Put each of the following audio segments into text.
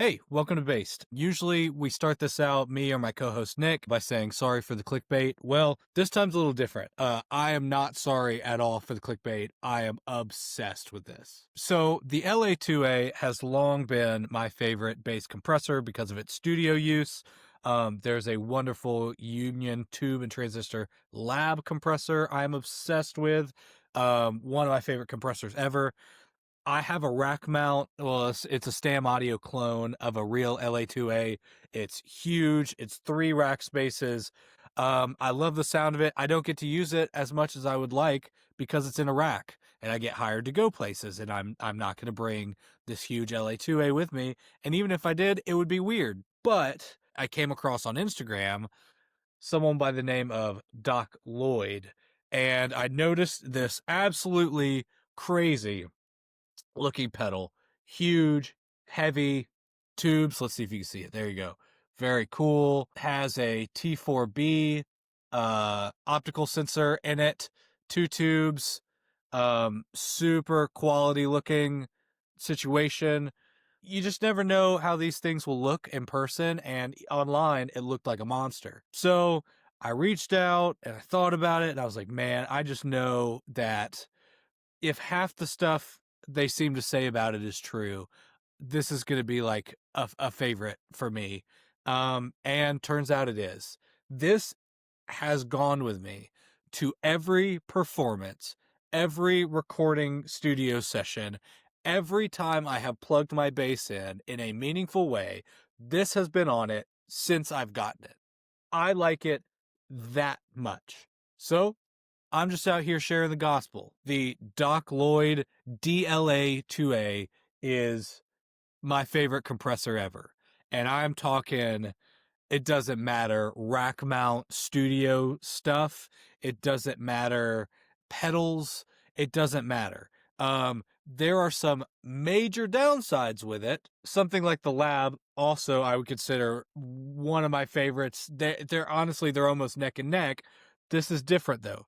Hey, welcome to Based. Usually we start this out, me or my co-host Nick, by saying sorry for the clickbait. Well, this time's a little different. I am not sorry at all for the clickbait. I am obsessed with this. So the LA-2A has long been my favorite bass compressor because of its studio use. There's a wonderful Union tube and transistor lab compressor I'm obsessed with. One of my favorite compressors ever. I have a rack mount. Well, it's a Stam Audio clone of a real LA-2A. It's huge. It's 3 rack spaces. I love the sound of it. I don't get to use it as much as I would like because it's in a rack, and I get hired to go places, and I'm not going to bring this huge LA-2A with me. And even if I did, it would be weird. But I came across on Instagram someone by the name of Doc Lloyd, and I noticed this absolutely crazy looking pedal, huge, heavy tubes. Let's see if you can see it. There you go. Very cool. Has a T4B optical sensor in it, 2 tubes, super quality looking situation. You just never know how these things will look in person, and online it looked like a monster. So I reached out and I thought about it, and I was like, man, I just know that if half the stuff they seem to say about it is true, this is going to be like a favorite for me. And turns out it is. This has gone with me to every performance, every recording studio session, every time I have plugged my bass in a meaningful way. This has been on it since I've gotten it. I like it that much. So I'm just out here sharing the gospel. The Doc Lloyd DLA-2A is my favorite compressor ever. And I'm talking, it doesn't matter rack mount studio stuff. It doesn't matter pedals. It doesn't matter. There are some major downsides with it. Something like the Lab, also I would consider one of my favorites. They're honestly, they're almost neck and neck. This is different though.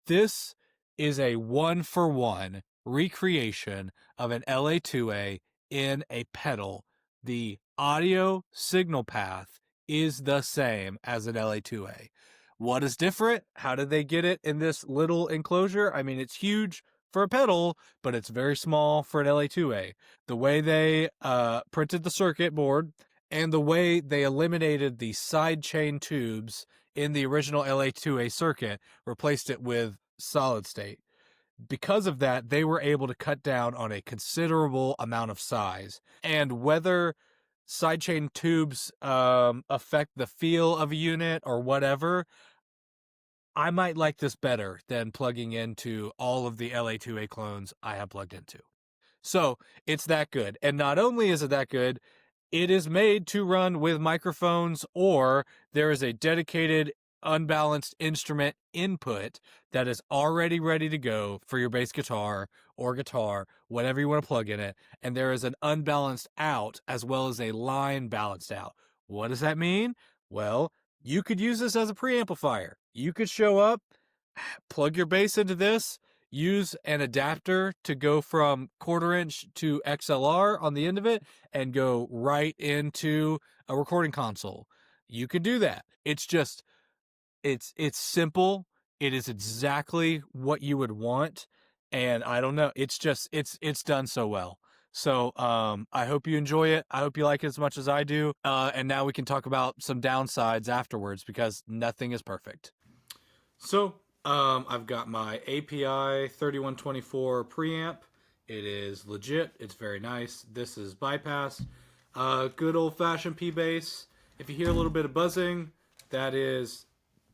This is a 1-for-1 recreation of an LA-2A in a pedal. The audio signal path is the same as an LA-2A. What is different? How did they get it in this little enclosure? I mean, it's huge for a pedal, but it's very small for an LA-2A. The way they printed the circuit board and the way they eliminated the side chain tubes in the original LA-2A circuit, replaced it with solid state. Because of that, they were able to cut down on a considerable amount of size. And whether sidechain tubes affect the feel of a unit or whatever, I might like this better than plugging into all of the LA-2A clones I have plugged into. So it's that good. And not only is it that good, it is made to run with microphones, or there is a dedicated unbalanced instrument input that is already ready to go for your bass guitar or guitar, whatever you want to plug in it. And there is an unbalanced out as well as a line balanced out. What does that mean? Well, you could use this as a preamplifier. You could show up, plug your bass into this, use an adapter to go from 1/4 inch to XLR on the end of it and go right into a recording console. You could do that. It's just, it's simple. It is exactly what you would want. And I don't know, it's just, it's done so well. So I hope you enjoy it. I hope you like it as much as I do. And now we can talk about some downsides afterwards because nothing is perfect. So I've got my API 3124 preamp. It is legit. It's very nice. This is bypass. Good old-fashioned P bass. If you hear a little bit of buzzing, that is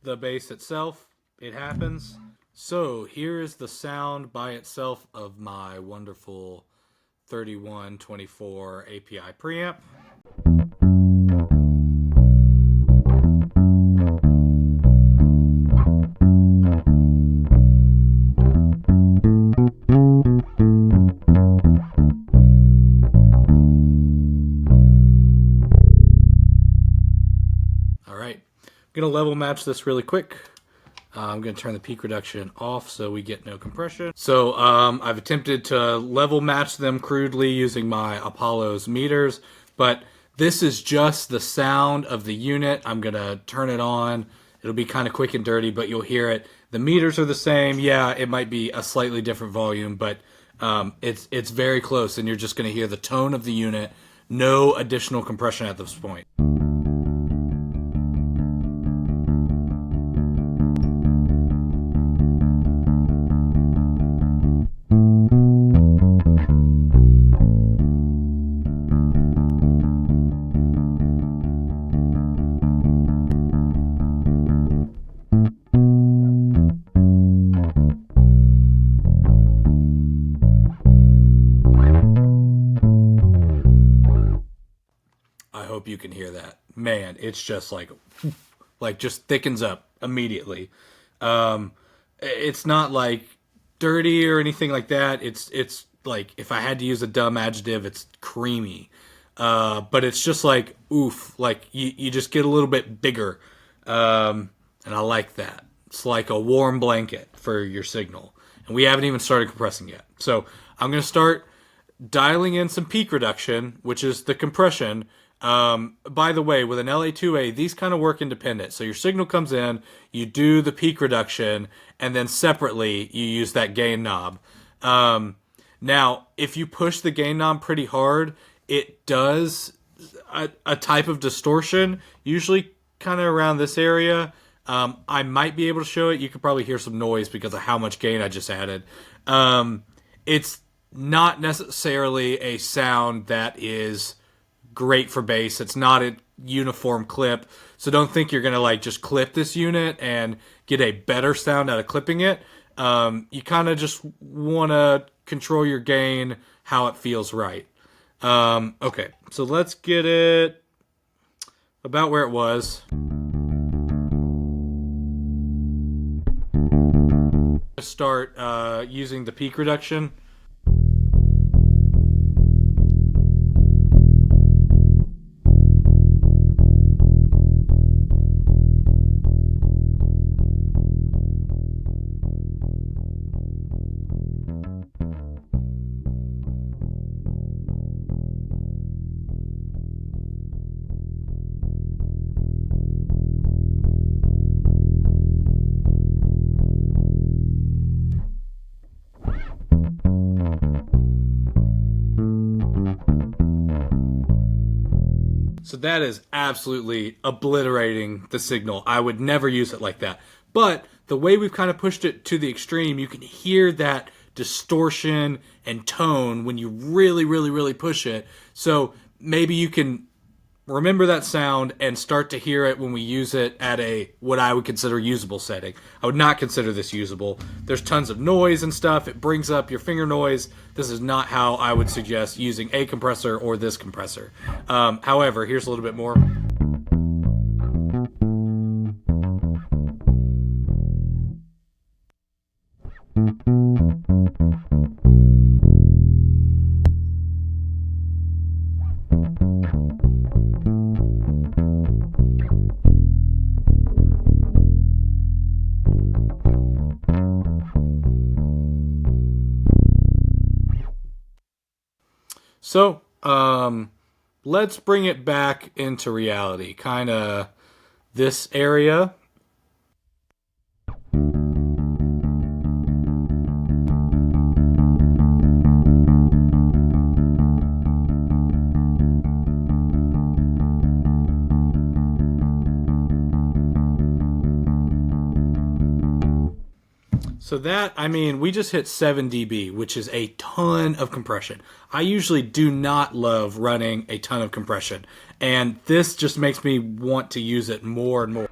the bass itself. It happens. So here is the sound by itself of my wonderful 3124 API preamp. I'm going to level match this really quick. I'm going to turn the peak reduction off so we get no compression. So I've attempted to level match them crudely using my Apollo's meters, but This is just the sound of the unit. I'm going to turn it on. It'll be kind of quick and dirty, but you'll hear it. The meters are the same. Yeah, it might be a slightly different volume, but it's very close, and you're just going to hear the tone of the unit. No additional compression at this point. I hope you can hear that. Man, it's just like just thickens up immediately. It's not like dirty or anything like that. It's like, if I had to use a dumb adjective, it's creamy. But it's just like oof, like you just get a little bit bigger. And I like that. It's like a warm blanket for your signal. And we haven't even started compressing yet. So I'm going to start dialing in some peak reduction, which is the compression. By the way, with an LA-2A, these kind of work independent. So your signal comes in, you do the peak reduction, and then separately you use that gain knob. Now, if you push the gain knob pretty hard, it does a type of distortion, usually kind of around this area. I might be able to show it. You could probably hear some noise because of how much gain I just added. It's not necessarily a sound that is great for bass. It's not a uniform clip, so don't think you're gonna like just clip this unit and get a better sound out of clipping it. You kind of just want to control your gain how it feels right. Okay, so let's get it about where it was. Start using the peak reduction. So that is absolutely obliterating the signal. I would never use it like that. But the way we've kind of pushed it to the extreme, you can hear that distortion and tone when you really, really, really push it. So maybe you can remember that sound and start to hear it when we use it at a what I would consider usable setting. I would not consider this usable. There's tons of noise and stuff. It brings up your finger noise. This is not how I would suggest using a compressor or this compressor. However, here's a little bit more. So, let's bring it back into reality. Kind of this area. So that, I mean, we just hit 7 dB, which is a ton of compression. I usually do not love running a ton of compression, and this just makes me want to use it more and more.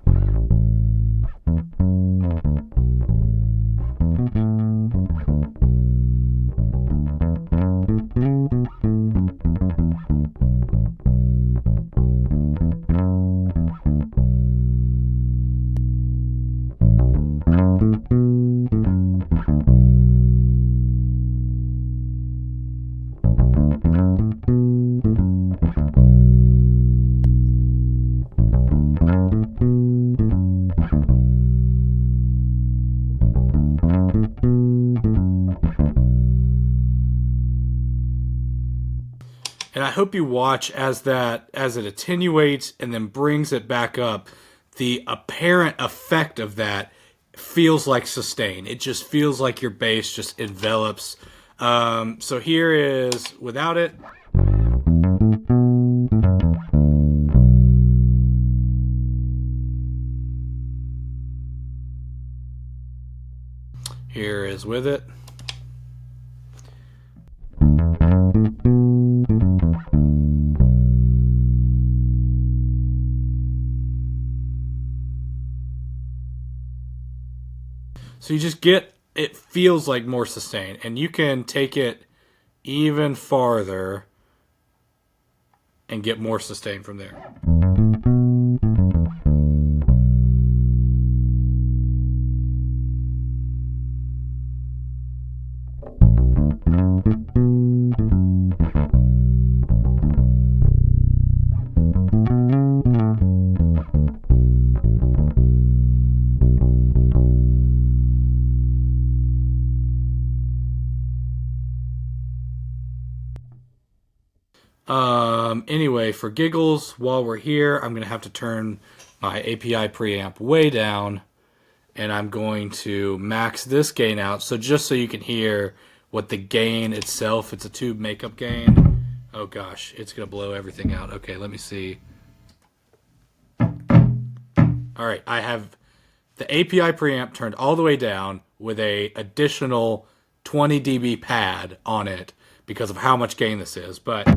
And I hope you watch as it attenuates and then brings it back up. The apparent effect of that feels like sustain. It just feels like your bass just envelops. So here is without it. Here is with it. So you just get, it feels like more sustain, and you can take it even farther and get more sustain from there. Anyway, for giggles, while we're here, I'm going to have to turn my API preamp way down, and I'm going to max this gain out. So just so you can hear what the gain itself, it's a tube makeup gain. Oh gosh, it's going to blow everything out. Okay, let me see. All right, I have the API preamp turned all the way down with a additional 20 dB pad on it because of how much gain this is, but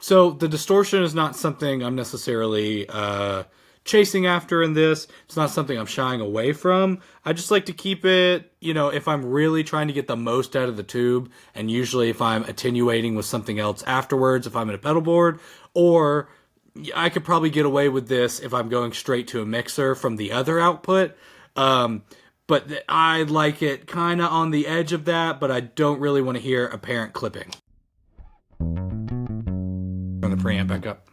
so the distortion is not something I'm necessarily chasing after in this. It's not something I'm shying away from. I just like to keep it, if I'm really trying to get the most out of the tube, and usually if I'm attenuating with something else afterwards, if I'm in a pedal board, or I could probably get away with this if I'm going straight to a mixer from the other output. But I like it kind of on the edge of that, but I don't really want to hear apparent clipping. Turn the preamp back up.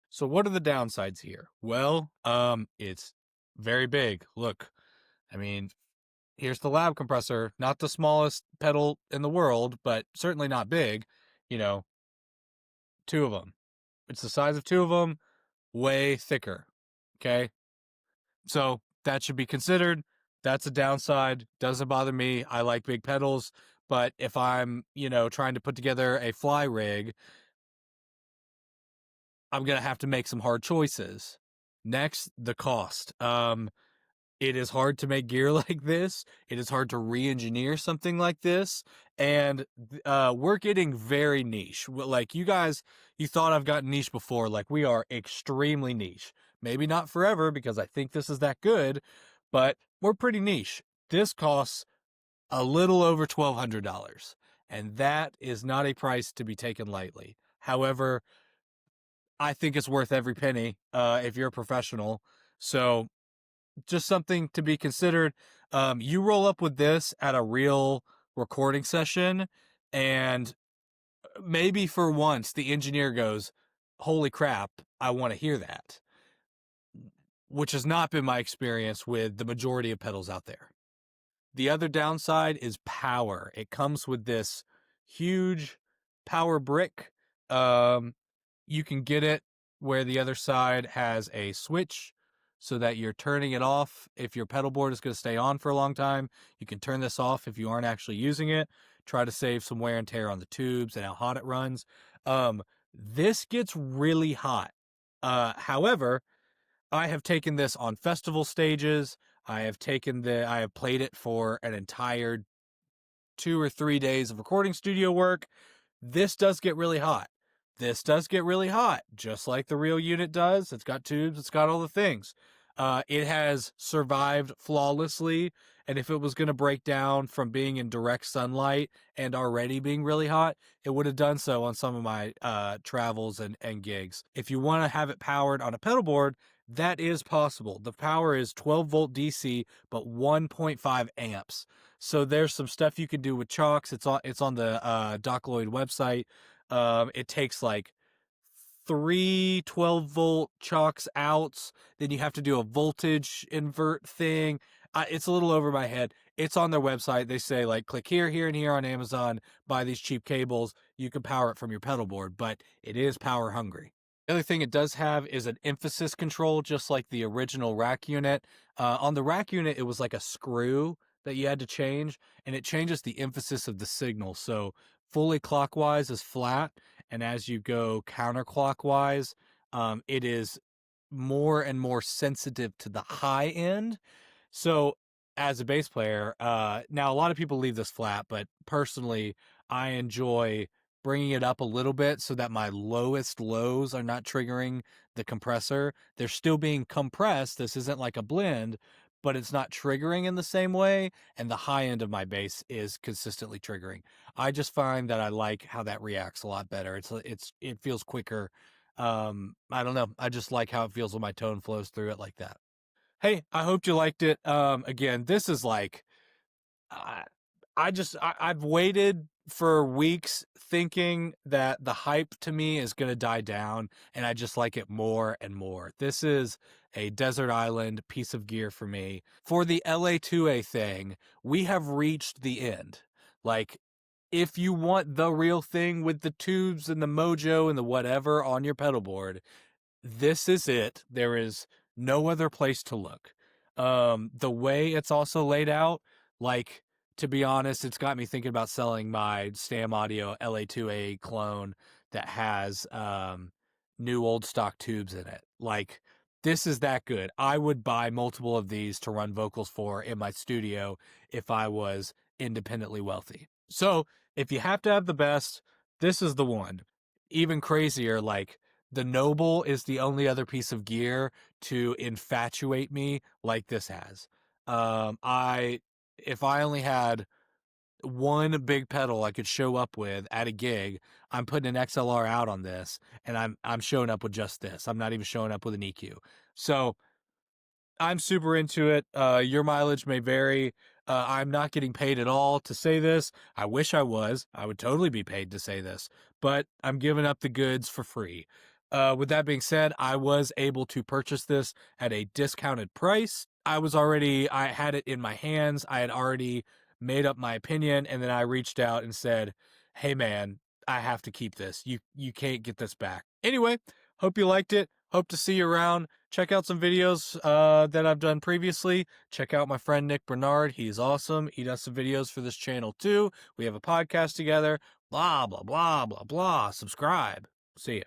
So what are the downsides here? Well, it's very big. Look, I mean, here's the lab compressor, not the smallest pedal in the world, but certainly not big. Two of them. It's the size of two of them, way thicker. Okay, so that should be considered. That's a downside. Doesn't bother me. I like big pedals, but if I'm, trying to put together a fly rig, I'm going to have to make some hard choices. Next, the cost. It is hard to make gear like this. It is hard to re-engineer something like this. And we're getting very niche. Like you guys, you thought I've gotten niche before. Like we are extremely niche. Maybe not forever because I think this is that good, but we're pretty niche. This costs a little over $1,200. And that is not a price to be taken lightly. However, I think it's worth every penny if you're a professional. So just something to be considered. You roll up with this at a real recording session, and maybe for once the engineer goes, "Holy crap, I want to hear that," which has not been my experience with the majority of pedals out there. The other downside is power. It comes with this huge power brick. Um, you can get it where the other side has a switch so that you're turning it off. If your pedal board is going to stay on for a long time, you can turn this off if you aren't actually using it. Try to save some wear and tear on the tubes and how hot it runs. This gets really hot. However, I have taken this on festival stages. I have played it for an entire 2 or 3 days of recording studio work. This does get really hot. This does get really hot, just like the real unit does. It's got tubes, it's got all the things. It has survived flawlessly, and if it was going to break down from being in direct sunlight and already being really hot, it would have done so on some of my travels and gigs. If you want to have it powered on a pedal board, that is possible. The power is 12 volt DC, but 1.5 amps. So there's some stuff you can do with chocks. It's on the Doc Lloyd website. It takes like 3 12-volt chocks outs. Then you have to do a voltage invert thing. It's a little over my head. It's on their website. They say like click here, here, and here on Amazon. Buy these cheap cables. You can power it from your pedal board, but it is power hungry. The other thing it does have is an emphasis control, just like the original rack unit. On the rack unit, it was like a screw that you had to change, and it changes the emphasis of the signal. So fully clockwise is flat, and as you go counterclockwise, it is more and more sensitive to the high end. So as a bass player, now a lot of people leave this flat, but personally, I enjoy bringing it up a little bit so that my lowest lows are not triggering the compressor. They're still being compressed. This isn't like a blend, but it's not triggering in the same way. And the high end of my bass is consistently triggering. I just find that I like how that reacts a lot better. It feels quicker. I don't know. I just like how it feels when my tone flows through it like that. Hey, I hope you liked it. Again, this is like, I, I've waited for weeks thinking that the hype to me is going to die down, and I just like it more and more. This is a desert island piece of gear for me. For the LA-2A thing, we have reached the end. Like, if you want the real thing with the tubes and the mojo and the whatever on your pedal board, this is it. There is no other place to look. The way it's also laid out, like, to be honest, it's got me thinking about selling my Stam Audio LA-2A clone that has new old stock tubes in it. Like, this is that good. I would buy multiple of these to run vocals for in my studio if I was independently wealthy. So, if you have to have the best, this is the one. Even crazier, like, the Noble is the only other piece of gear to infatuate me like this has. If I only had one big pedal I could show up with at a gig, I'm putting an XLR out on this, and I'm showing up with just this. I'm not even showing up with an EQ. So I'm super into it. Your mileage may vary. I'm not getting paid at all to say this. I wish I was. I would totally be paid to say this, but I'm giving up the goods for free. With that being said, I was able to purchase this at a discounted price. I had it in my hands. I had already made up my opinion, and then I reached out and said, "Hey man, I have to keep this. You can't get this back." Anyway, hope you liked it. Hope to see you around. Check out some videos that I've done previously. Check out my friend Nick Bernard. He's awesome. He does some videos for this channel too. We have a podcast together. Blah, blah, blah, blah, blah. Subscribe. See ya.